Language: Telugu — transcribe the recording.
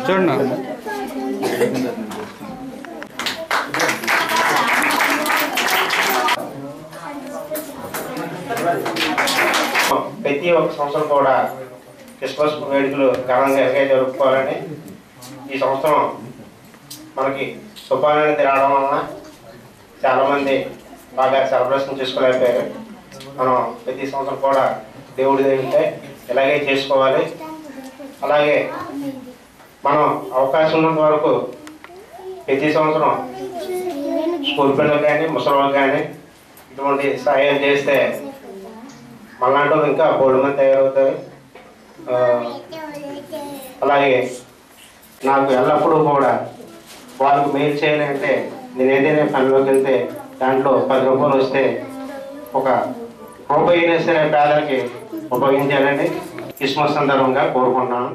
చూడండి ప్రతి ఒక్క సంవత్సరం కూడా క్రిస్మస్ వేడుకలు ఘనంగా జరుపుకోవాలని ఈ సంవత్సరం మనకి తుఫాను రావడం వలన చాలామంది బాగా సెలబ్రేషన్ చేసుకోలేకపోయారు. మనం ప్రతి సంవత్సరం కూడా దేవుడి దగ్గర ఇలాగే చేసుకోవాలి. అలాగే మనం అవకాశం ఉన్నంత వరకు ప్రతి సంవత్సరం స్కూల్ పిల్లలు కానీ ముసలివాళ్ళు కానీ ఇటువంటి సహాయం చేస్తే మళ్ళాంటి ఇంకా బోర్డు మంది తయారవుతారు. అలాగే నాకు ఎల్లప్పుడూ కూడా వాళ్ళకు మెయిల్ చేయాలంటే నేను ఏదైనా పనిలోకి వెళ్తే దాంట్లో 10 రూపాయలు వస్తే ఒక రూపాయి అయినా సరే పేదలకి ఉపయోగించాలండి క్రిస్మస్ సందర్భంగా కోరుకుంటున్నాను.